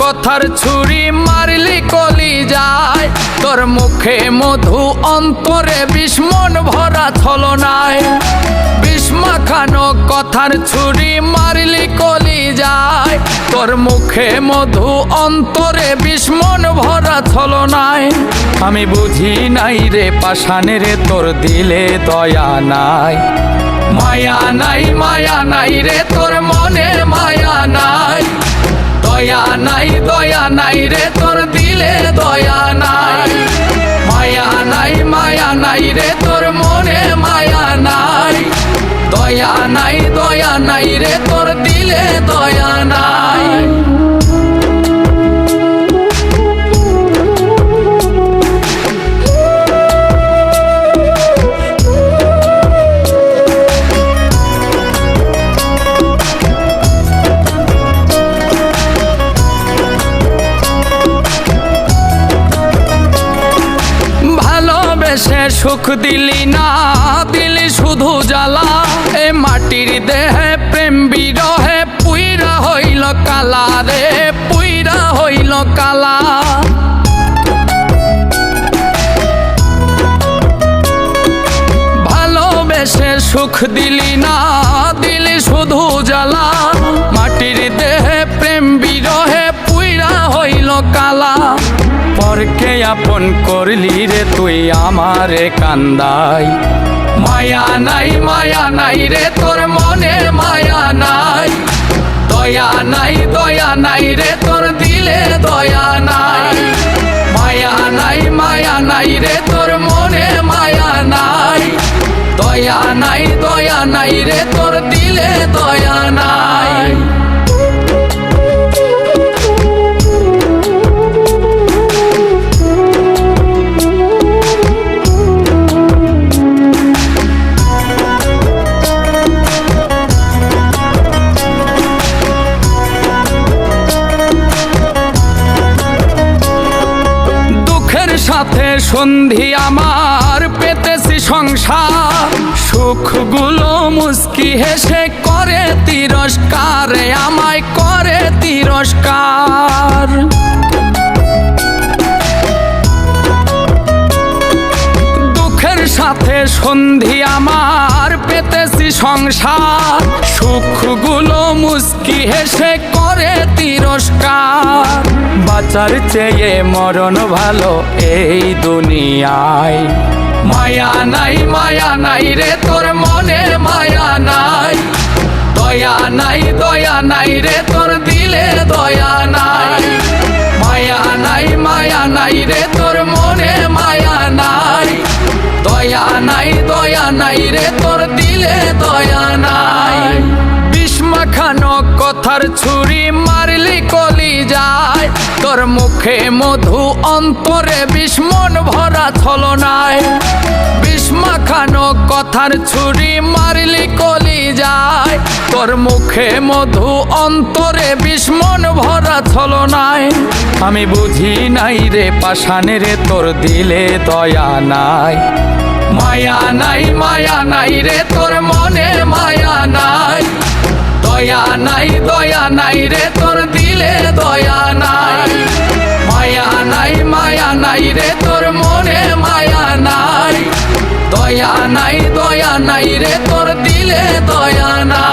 কথার ছুরি মারলি কলি যায়, তোর মুখে মধু অন্তরে বিস্মন ভরা ছলনায়। বিষ মাখানো কথার ছুরি মারলি কলি যায়, তোর মুখে মধু অন্তরে বিস্মন ভরা ছলনায়। আমি বুঝি নাই রে পাষাণে রে তোর দিলে দয়া নাই, মায়া নাই মায়া নাই রে তোর মনে মায়া নাই। দয়া নাই রে তোর দিলে দয়া নাই, মায়া নাই রে তোর মনে মায়া নাই। দয়া নাই রে তোর দিলে দয়া নাই। সে সুখ দিলি না, দিলি শুধু জ্বালা। এ মাটির দেহে প্রেম বিরহে পুইরা হইল কালা রে, পুইরা হইল কালা। ভালোবেসে সুখ দিলি না, দিলি শুধু জ্বালা। মাটির দেহে প্রেম বিরহে পুইরা হইল কালা। পরকে আপন করলি রে তুই আমারে কান্দাই, মায়া নাই রে তোর মনে মায়া নাই। দয়া নাই রে তোর দিলে দয়া নাই, মায়া নাই রে তোর মনে মায়া নাই। দয়া নাই রে তোর দিলে দয়া নাই। সাথে সন্ধি আমার পেতেছি সংসার, সুখগুলো মুস্কি হেসে করে তিরস্কার, আমায় করে তিরস্কার। দুঃখের সাথে সন্ধি আমার পেতেছি সংসার, সুখগুলো মুস্কি হেসে করে তিরস্কার। বাঁচার চেয়ে মরণ ভালো এই দুনিয়ায়, মায়া নাই রে তোর মনে মায়া নাই। দয়া নাই রে তোর দিলে দয়া নাই, মায়া নাই রে তোর মনে মায়া নাই। দয়া নাই রে তোর দিলে দয়া নাই। বিষ মাখানো কথার ছুরি মারলি কলি যায়, তোর মুখে মধু অন্তরে বিস্মন ভরা ছলনায়। বিষ মাখানো কথার ছুরি মারলি কলি যায়, তোর মুখে মধু অন্তরে বিস্মন ভরা ছলনায়। আমি বুঝি নাই রে পাষাণে রে তোর দিলে দয়া নাই, মায়া নাই রে তোর মনে মায়া নাই। দয়া নাই রে তোর দিলে দয়া নাই, মায়া নাই রে তোর মনে মায়া নাই। দয়া নাই রে তোর দিলে দয়া নাই।